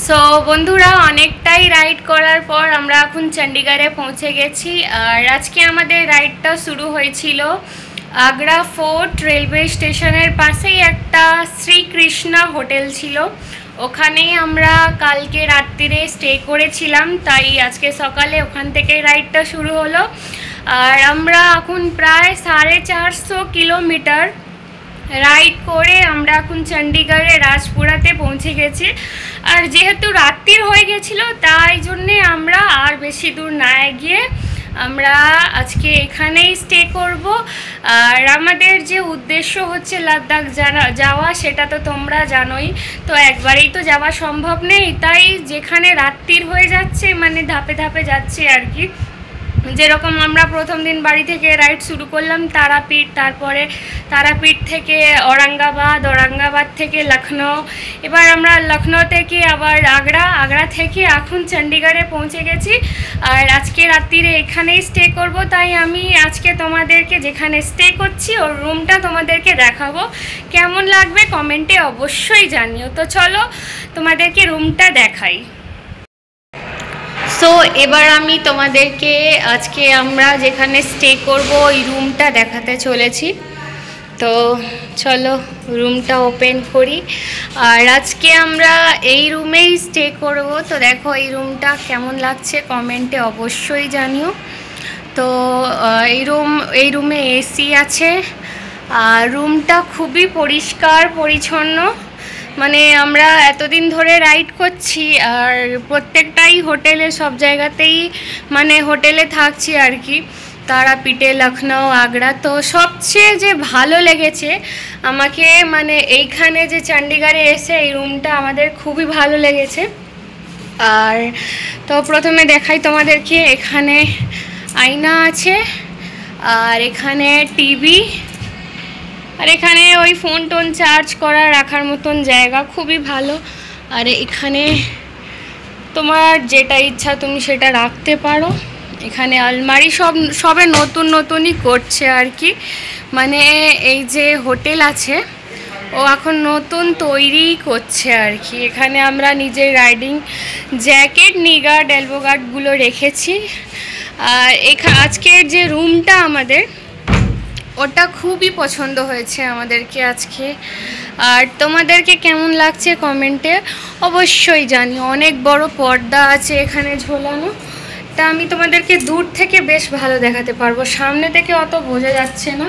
So বন্ধুরা, অনেকটাই ride করার পর আমরা এখন চণ্ডীগড়ে পৌঁছে গেছি। আর আজকে আমাদের রাইডটা শুরু হয়েছিল আগ্রা ফোর্ট রেলওয়ে স্টেশনের পাশেই একটা শ্রীকৃষ্ণা হোটেল ছিল, ওখানেই আমরা কালকে রাত্রিরে স্টে করেছিলাম। তাই আজকে সকালে ওখান থেকে রাইডটা শুরু হলো। আর আমরা এখন প্রায় 450 কিলোমিটার রাইড করে আমরা এখন চণ্ডীগড়ে রাজপুরাতে পৌঁছে গেছি। আর যেহেতু রাত্রির হয়ে গেছিলো তাই জন্যে আমরা আর বেশি দূর না গিয়ে আমরা আজকে এখানেই স্টে করব। আর আমাদের যে উদ্দেশ্য হচ্ছে লাদাখ যাওয়া, সেটা তো তোমরা জানোই। তো একবারেই তো যাওয়া সম্ভব নেই, তাই যেখানে রাত্রির হয়ে যাচ্ছে মানে ধাপে ধাপে যাচ্ছে আর কি। যেরকম আমরা প্রথম দিন বাড়ি থেকে রাইড শুরু করলাম তারাপীঠ, তারপরে তারাপীঠ থেকে ঔরঙ্গাবাদ থেকে লখনৌ, এবার আমরা লখনৌ থেকে আবার আগ্রা থেকে এখন চণ্ডীগড়ে পৌঁছে গেছি। আর আজকে রাত্রিরে এখানেই স্টে করব, তাই আমি আজকে তোমাদেরকে যেখানে স্টে করছি ওর রুমটা তোমাদেরকে দেখাবো। কেমন লাগবে কমেন্টে অবশ্যই জানিও। তো চলো তোমাদেরকে রুমটা দেখাই। সো এবার আমি তোমাদেরকে আজকে আমরা যেখানে স্টে করব ওই রুমটা দেখাতে চলেছি। তো চলো রুমটা ওপেন করি। আর আজকে আমরা এই রুমেই স্টে করব। তো দেখো এই রুমটা কেমন লাগছে কমেন্টে অবশ্যই জানিও। তো এই রুমে এসি আছে। আর রুমটা খুবই পরিষ্কার পরিচ্ছন্ন। মানে আমরা এতদিন ধরে রাইড করছি আর প্রত্যেকটাই হোটেলে সব জায়গাতেই মানে হোটেলে থাকছি আর কি, তারাপীঠে, লখনৌ, আগ্রা। তো সবচেয়ে যে ভালো লেগেছে আমাকে মানে এইখানে যে চণ্ডীগড়ে এসে এই রুমটা আমাদের খুবই ভালো লেগেছে। আর তো প্রথমে দেখাই তোমাদেরকে, এখানে আয়না আছে আর এখানে টিভি, আর এখানে ওই ফোন টোন চার্জ করা রাখার মতন জায়গা খুবই ভালো। আর এখানে তোমার যেটা ইচ্ছা তুমি সেটা রাখতে পারো। এখানে আলমারি সবে নতুনই করছে আর কি। মানে এই যে হোটেল আছে ও এখন নতুন তৈরি করছে আর কি। এখানে আমরা নিজের রাইডিং জ্যাকেট, নি গার্ড, এলবো গার্ডগুলো রেখেছি। আর আজকের যে রুমটা আমাদের ওটা খুবই পছন্দ হয়েছে আমাদেরকে আজকে। আর তোমাদেরকে কেমন লাগছে কমেন্টে অবশ্যই জানি। অনেক বড় পর্দা আছে এখানে ঝোলানো, তা আমি তোমাদেরকে দূর থেকে বেশ ভালো দেখাতে পারবো, সামনে থেকে অত বোঝা যাচ্ছে না।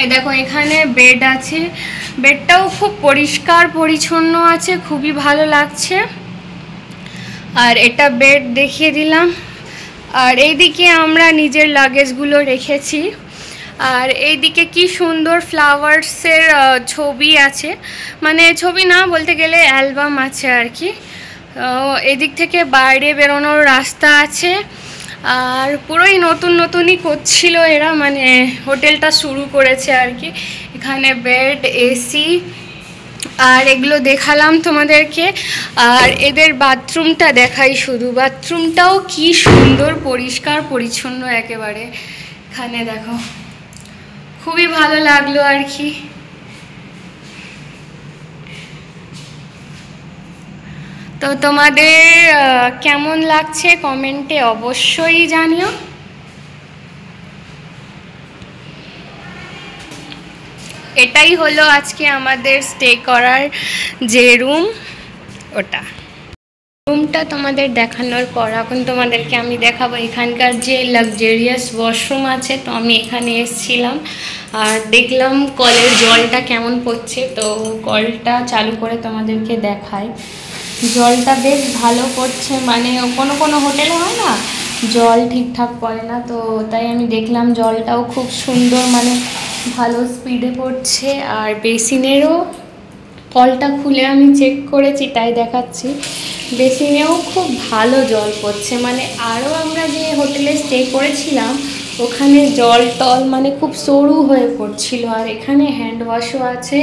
এই দেখো এখানে বেড আছে, বেডটাও খুব পরিষ্কার পরিচ্ছন্ন আছে, খুবই ভালো লাগছে। আর এটা বেড দেখিয়ে দিলাম। আর এইদিকে আমরা নিজের লাগেজগুলো রেখেছি। আর এইদিকে কি সুন্দর ফ্লাওয়ার্সের ছবি আছে, মানে ছবি না বলতে গেলে অ্যালবাম আছে আর কি। এদিক থেকে বাইরে বেরোনোর রাস্তা আছে। আর পুরোই নতুনই করছিল এরা, মানে হোটেলটা শুরু করেছে আর কি। এখানে বেড, এসি আর এগুলো দেখালাম তোমাদেরকে। আর এদের বাথরুমটা দেখাই শুধু, বাথরুমটাও কি সুন্দর পরিষ্কার পরিচ্ছন্ন একেবারে। এখানে দেখো খুবই ভালো লাগলো আর কি। তো তোমাদের কেমন লাগছে কমেন্টে অবশ্যই জানিও। এটাই হলো আজকে আমাদের স্টে করার যে রুম, ওটা রুমটা তোমাদের দেখানোর পর এখন তোমাদেরকে আমি দেখাবো এখানকার যে লাক্সারিয়াস ওয়াশরুম আছে। তো আমি এখানে এসেছিলাম আর দেখলাম কলের জলটা কেমন পড়ছে। তো কলটা চালু করে তোমাদেরকে দেখাই। জলটা বেশ ভালো পড়ছে, মানে কোনো হোটেলে হয় না জল ঠিকঠাক পড়ে না, তো তাই আমি দেখলাম জলটাও খুব সুন্দর, মানে ভালো স্পিডে পড়ছে। আর বেসিনেরও কলটা খুলে আমি চেক করেছি তাই দেখাচ্ছি, বেসিনেও খুব ভালো জল পড়ছে। মানে আরও আমরা যে হোটেলে স্টে করেছিলাম ওখানে জল টল মানে খুব সরু হয়ে পড়ছিল, আর এখানে হ্যান্ড ওয়াশও আছে।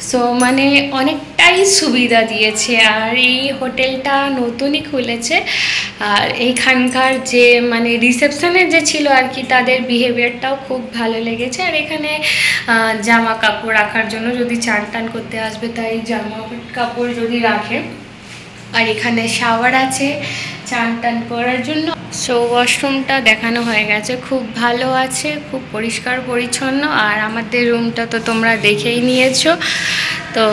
সো মানে অনেকটাই সুবিধা দিয়েছে। আর এই হোটেলটা নতুনই খুলেছে। আর এইখানকার যে মানে রিসেপশনের যে ছিল আর কি তাদের বিহেভিয়ারটাও খুব ভালো লেগেছে। আর এখানে জামা কাপড় রাখার জন্য যদি চান টান করতে আসবে তাই জামা কাপড় যদি রাখে আর এখানে শাওয়ার আছে চান টান করার জন্য। সো ওয়াশরুমটা দেখানো হয়ে গেছে, খুব ভালো আছে, খুব পরিষ্কার পরিচ্ছন্ন। আর আমাদের রুমটা তো তোমরা দেখেই নিয়েছো। তো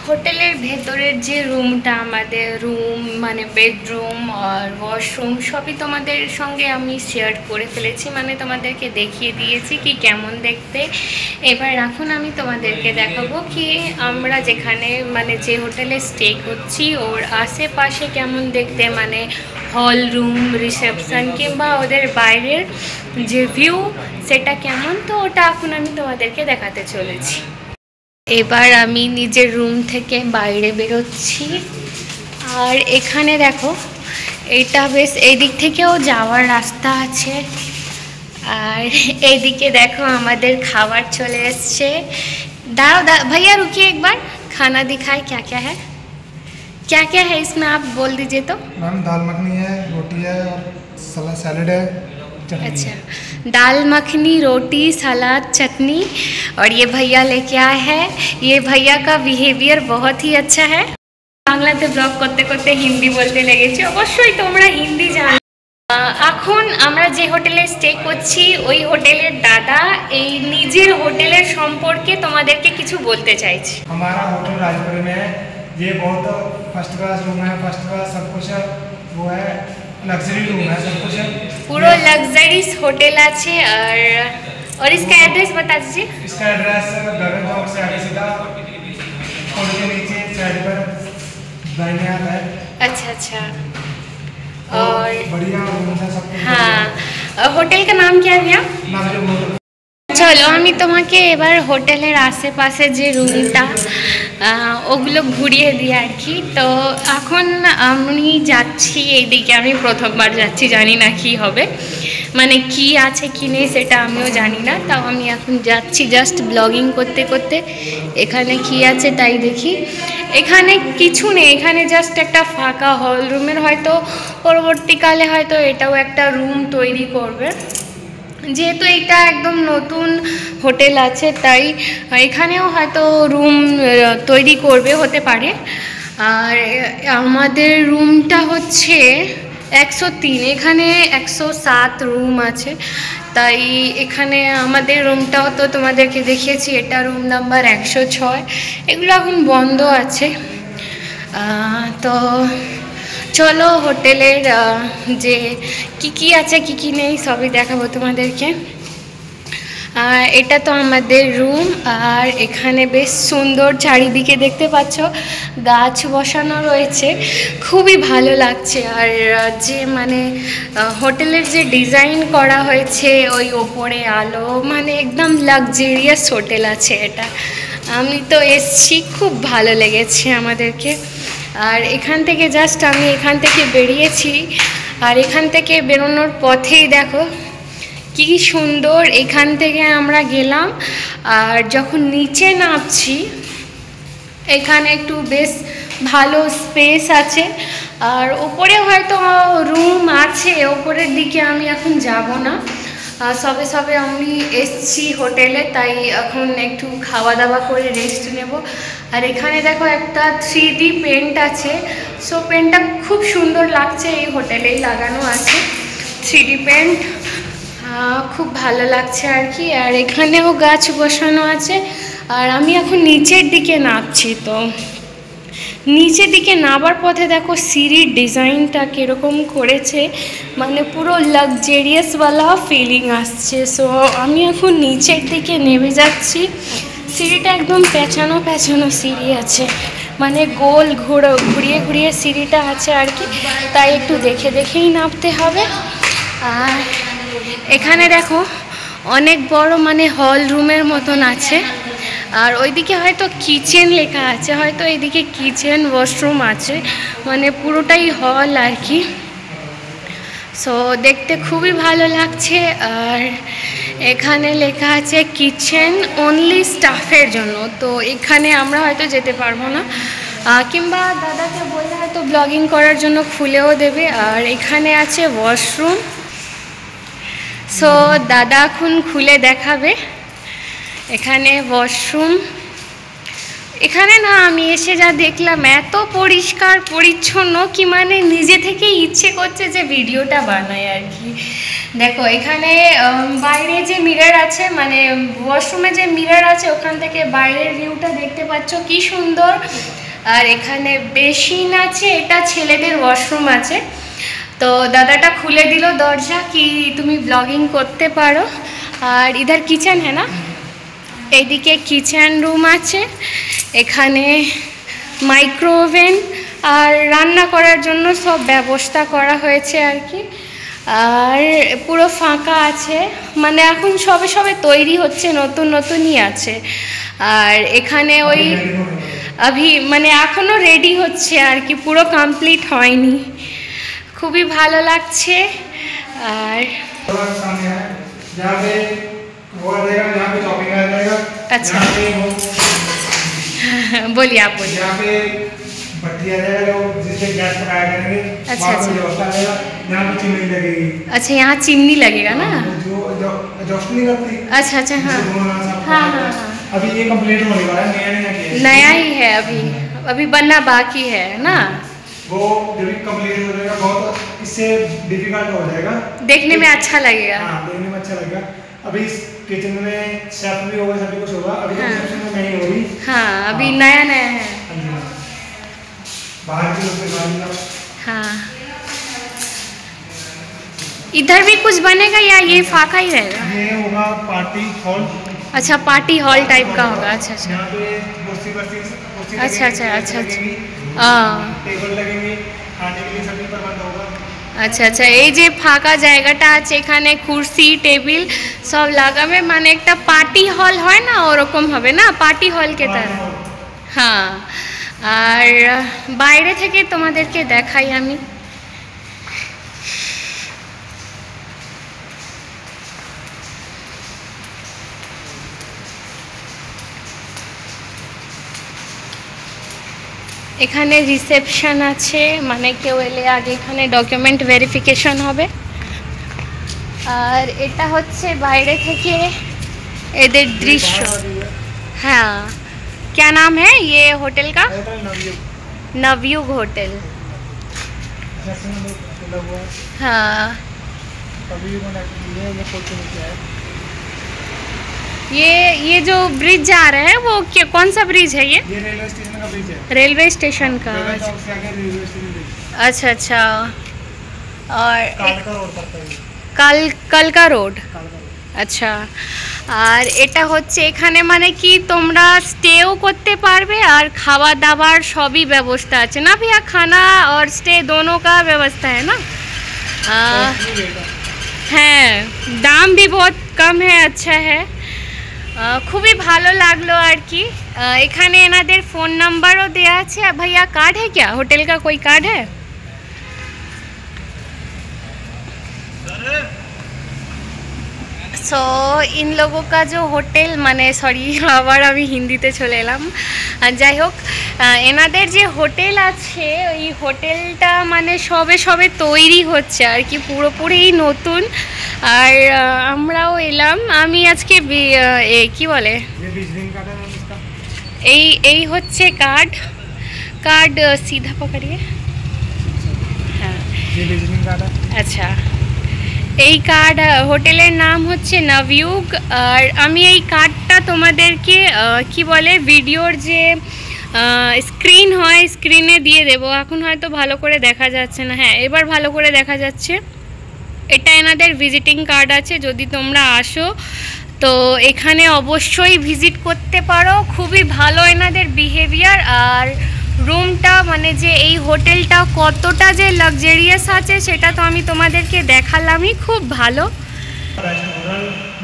হোটেলের ভেতরের যে রুমটা, আমাদের রুম মানে বেডরুম আর ওয়াশরুম সবই তোমাদের সঙ্গে আমি শেয়ার করে ফেলেছি, মানে তোমাদেরকে দেখিয়ে দিয়েছি কি কেমন দেখতে। এবার এখন আমি তোমাদেরকে দেখাবো কি আমরা যেখানে মানে যে হোটেলে স্টে করছি ওর আশেপাশে কেমন দেখতে, মানে হল রুম, রিসেপশন কিংবা ওদের বাইরের যে ভিউ সেটা কেমন। তো ওটা এখন আমি তোমাদেরকে দেখাতে চলেছি। এবার আমি নিজের রুম থেকে বাইরে বেরোচ্ছি। আর এখানে দেখো এটা বেশ এইদিক থেকেও যাওয়ার রাস্তা আছে। আর এইদিকে দেখো আমাদের খাবার চলে এসছে। দাঁড়াও भैया रुकिए एक बार, खाना दिखाए क्या क्या है, क्या क्या है इसमें आप बोल दीजिए। तो मैम दाल मखनी है, रोटी है और सैलेड है। अच्छा, दाल मखनी, रोटी, सलाद, चटनी। और ये भैया लेके आए हैं। ये भैया का बिहेवियर बहुत ही अच्छा है। বাংলাতে ব্লগ করতে করতে হিন্দি বলতে লেগেছে, অবশ্যই তোমরা হিন্দি জানো। এখন আমরা যে হোটেলে স্টে করছি ওই হোটেলের দাদা এই নিজের হোটেলের সম্পর্কে তোমাদেরকে কিছু বলতে চাইছি। हमारा होटल राजपुरी में है, ये बहुत फर्स्ट क्लास रूम है, फर्स्ट क्लास सब कुछ है, वो है लग्जरी रूम है, सब कुछ है, पूरा लग्जरीज होटल আছে। और इसका एड्रेस बता दीजिए। इसका एड्रेस गगन चौक से आगे सीधा पुल के नीचे साइड पर दाहिने हाथ है। अच्छा अच्छा, और बढ़िया रूम है सब कुछ। हाँ, হোটেল का नाम क्या है भैया? চলো আমি তোমাকে এবার হোটেলের আশেপাশে যে রুমটা ওগুলো ঘুরিয়ে দিই আর কি। তো এখন আমি যাচ্ছি এইদিকে, আমি প্রথমবার যাচ্ছি, জানি না কি হবে, মানে কি আছে কি নেই সেটা আমিও জানি না। তাও আমি এখন যাচ্ছি জাস্ট ব্লগিং করতে করতে। এখানে কি আছে তাই দেখি। এখানে কিছু নেই, এখানে জাস্ট একটা ফাঁকা হল রুমের, হয়তো পরবর্তীকালে হয়তো এটাও একটা রুম তৈরি করবে, যেহেতু এটা একদম নতুন হোটেল আছে তাই এখানেও হয়তো রুম তৈরি করবে, হতে পারে। আর আমাদের রুমটা হচ্ছে 103, এখানে 107 রুম আছে, তাই এখানে আমাদের রুমটাও তো তোমাদেরকে দেখিয়েছি, এটা রুম নাম্বার 106। এগুলো এখন বন্ধ আছে। তো চলো হোটেলের যে কি আছে কি নেই সবই দেখাবো তোমাদেরকে। এটা তো আমাদের রুম। আর এখানে বেশ সুন্দর চারিদিকে দেখতে পাচ্ছ গাছ বসানো রয়েছে, খুবই ভালো লাগছে। আর যে মানে হোটেলের যে ডিজাইন করা হয়েছে ওই ওপরে আলো, মানে একদম লাক্সারিয়াস হোটেল আছে এটা। আমি তো এসছি, খুব ভালো লেগেছে আমাদেরকে। আর এখান থেকে জাস্ট আমি এখান থেকে বেরিয়েছি, আর এখান থেকে বেরোনোর পথেই দেখো কি সুন্দর। এখান থেকে আমরা গেলাম, আর যখন নিচে নামছি এখানে একটু বেশ ভালো স্পেস আছে। আর ওপরে হয়তো রুম আছে, ওপরের দিকে আমি এখন যাব না, সবে সবে আমি এসছি হোটেলে, তাই এখন একটু খাওয়া দাওয়া করে রেস্ট নেব। আর এখানে দেখো একটা 3D পেন্ট আছে, সো পেন্টটা খুব সুন্দর লাগছে, এই হোটেলেই লাগানো আছে 3D পেন্ট, খুব ভালো লাগছে আর কি। আর এখানেও গাছ বসানো আছে। আর আমি এখন নিচের দিকে নামছি, তো নিচের দিকে নামার পথে দেখো সিঁড়ির ডিজাইনটা কীরকম করেছে, মানে পুরো লাক্সারিয়াসওয়ালা ফিলিং আসছে। সো আমি এখন নিচের দিকে নেমে যাচ্ছি। সিঁড়িটা একদম পেঁচানো পেঁচানো সিঁড়ি আছে, মানে গোল ঘুরিয়ে ঘুরিয়ে সিঁড়িটা আছে আর কি, তাই একটু দেখে দেখেই নামতে হবে। আর এখানে দেখো অনেক বড় মানে হল রুমের মতন আছে। আর ওইদিকে হয়তো কিচেন লেখা আছে, হয়তো এইদিকে কিচেন ওয়াশরুম আছে, মানে পুরোটাই হল আর কি। সো দেখতে খুবই ভালো লাগছে। আর এখানে লেখা আছে কিচেন অনলি স্টাফের জন্য, তো এখানে আমরা হয়তো যেতে পারবো না, কিংবা দাদাকে বললে হয়তো ব্লগিং করার জন্য খুলেও দেবে। আর এখানে আছে ওয়াশরুম, সো দাদা এখন খুলে দেখাবে। এখানে ওয়াশরুম, এখানে না আমি এসে যা দেখলাম এত পরিষ্কার পরিচ্ছন্ন কি মানে নিজে থেকেই ইচ্ছে করছে যে ভিডিওটা বানাই আর কি। দেখো এখানে বাইরে যে মিরর আছে মানে ওয়াশরুমে যে মিরর আছে ওখান থেকে বাইরের ভিউটা দেখতে পাচ্ছ কি সুন্দর। আর এখানে বেসিন আছে, এটা ছেলেদের ওয়াশরুম আছে। তো দাদাটা খুলে দিল দরজা কি তুমি ব্লগিং করতে পারো। আর ইধার কিচেন হ্যাঁ না, এইদিকে কিচেন রুম আছে, এখানে মাইক্রোওভেন আর রান্না করার জন্য সব ব্যবস্থা করা হয়েছে আর কি। আর পুরো ফাঁকা আছে, মানে এখন সবে সবে তৈরি হচ্ছে, নতুন নতুনই আছে। আর এখানে ওই মানে এখনও রেডি হচ্ছে আর কি, পুরো কমপ্লিট হয়নি। খুবই ভালো লাগছে। আর अच्छा बोलिए आप बोलिए। यहाँ पे भट्टी आ जाएगा जिससे गैस पकाया करेंगे। अच्छा अच्छा यहाँ पे चिमनी लगेगी। अच्छा यहाँ चिमनी लगेगा ना, जो एग्जॉस्ट नहीं करती। अच्छा अच्छा हाँ हाँ हाँ हाँ अभी ये कंप्लीट होने वाला है, नया ही है, अभी अभी बनना बाकी है ना। वो जब कंप्लीट हो जाएगा बहुत इससे डिफिकल्ट हो जाएगा, देखने में अच्छा लगेगा। हाँ देखने में अच्छा लगेगा। अभी इस किचन में शेफ भी होगा, सभी कुछ होगा। अभी रिसेप्शन में नहीं होगी। हाँ अभी नया नया है। बाहर की लोग हाँ इधर भी कुछ बनेगा या ये फाका ही रहेगा? ये होगा पार्टी हॉल। अच्छा पार्टी हॉल टाइप का होगा। अच्छा अच्छा यहाँ पे कुर्सी अच्छा अच्छा अच्छा अच्छा हाँ टेबल लगेंगे, खाने के लिए सभी प्रबंध होगा। আচ্ছা আচ্ছা এই যে ফাঁকা জায়গাটা আছে এখানে কুরসি টেবিল সব লাগাবে, মানে একটা পার্টি হল হয় না ওরকম হবে না, পার্টি হল কে তার। হ্যাঁ আর বাইরে থেকে তোমাদেরকে দেখাই আমি। এখানে রিসেপশন আছে, মানে কেউ এলে আগে এখানে ডকুমেন্ট ভেরিফিকেশন হবে। আর এটা হচ্ছে বাইরে থেকে এদের দৃশ্য। हाँ क्या नाम है ये होटल का? नवयुग होटल। हाँ ये जो ब्रिज जा रहे हैं वो क्या, कौन सा ब्रिज है ये? रेलवे स्टेशन का ब्रिज है। रेलवे स्टेशन का। अच्छा अच्छा और কালকা রোড। আচ্ছা আর এটা হচ্ছে এখানে মানে কি তোমরা স্টেও করতে পারবে আর খাওয়া দাওয়ার সবই ব্যবস্থা আছে না भैया, खाना और स्टे दोनों का व्यवस्था है ना। হ্যাঁ দাম भी बहुत कम है, अच्छा है। খুবই ভালো লাগলো আর কি। এখানে এনাদের ফোন নাম্বারও দেওয়া আছে। भैया कार्ड है क्या, होटल का कोई कार्ड है? সো इन लोगों का जो হোটেল মানে সরি আবার আমি হিন্দিতে চলে এলাম। যাই হোক এনাদের যে হোটেল আছে ওই হোটেলটা মানে সবে সবে তৈরি হচ্ছে আর কি, পুরোপুরি নতুন। আর আমরাও এলাম, আমি আজকে কি বলে এই হচ্ছে কার্ড सीधा पकड़िए। हाँ अच्छा এই কার্ড হোটেলের নাম হচ্ছে নবযুগ। আর আমি এই কার্ডটা তোমাদেরকে কি বলে ভিডিওর যে স্ক্রিন হয় স্ক্রিনে দিয়ে দেব। এখন হয়তো ভালো করে দেখা যাচ্ছে না, হ্যাঁ এবার ভালো করে দেখা যাচ্ছে। এটা এনাদের ভিজিটিং কার্ড আছে, যদি তোমরা আসো তো এখানে অবশ্যই ভিজিট করতে পারো। খুবই ভালো এনাদের বিহেভিয়ার। আর রুমটা মানে যে এই হোটেলটা কতটা যে লাক্সারিয়াস আছে সেটা তো আমি তোমাদেরকে দেখালামই, খুব ভালো।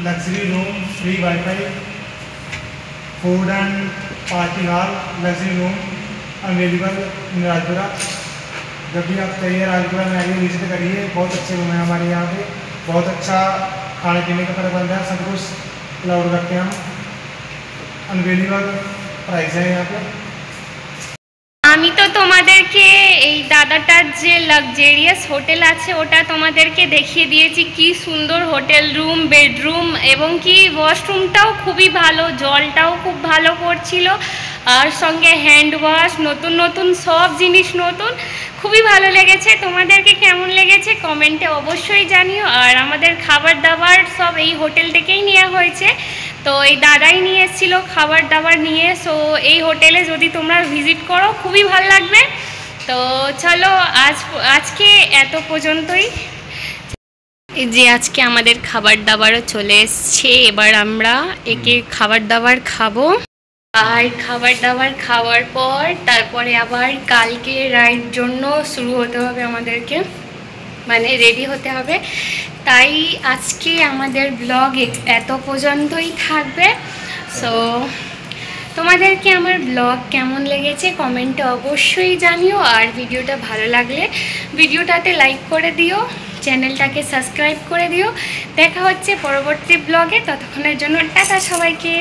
Luxury room, free wifi, food and party hall, luxury room available in Rajpura. जब भी आप चाहिए राजपुरा में आइए, विजिट करिए। बहुत अच्छे रूम है हमारे यहाँ पे, बहुत अच्छा खाने पीने का प्रबंध है, सब कुछ अलाउड करते हैं हम। अनवेलेबल प्राइस है यहाँ पे। আমি তো তোমাদেরকে এই দাদাটার যে লাক্সারিয়াস হোটেল আছে ওটা তোমাদেরকে দেখিয়ে দিয়েছি, কি সুন্দর হোটেল রুম, বেডরুম এবং কি ওয়াশরুমটাও খুবই ভালো, জলটাও খুব ভালো পড়ছিল। আর সঙ্গে হ্যান্ড ওয়াশ, নতুন নতুন সব জিনিস নতুন, খুবই ভালো লেগেছে। তোমাদেরকে কেমন লেগেছে কমেন্টে অবশ্যই জানিও। আর আমাদের খাবার দাবার সব এই হোটেল থেকেই নেওয়া হয়েছে, তো এই দাদাই নিয়ে এসেছিলো খাবার দাবার নিয়ে। সো এই হোটেলে যদি তোমরা ভিজিট করো খুবই ভালো লাগবে। তো চলো আজকে এত পর্যন্তই। এই যে আজকে আমাদের খাবার দাবারও চলে এসছে, এবার আমরা একে খাবার দাবার খাবো। আর খাবার দাবার খাওয়ার পর তারপরে আবার কালকে রাইড জন্য শুরু হতে হবে আমাদেরকে, মানে রেডি হতে হবে। তাই আজকে আমাদের ব্লগ এত পর্যন্তই থাকবে। সো তোমাদেরকে আমার ব্লগ কেমন লেগেছে কমেন্টে অবশ্যই জানিও। আর ভিডিওটা ভালো লাগলে ভিডিওটাতে লাইক করে দিও, চ্যানেলটাকে সাবস্ক্রাইব করে দিও। দেখা হচ্ছে পরবর্তী ব্লগে, ততক্ষণের জন্য টাটা সবাইকে।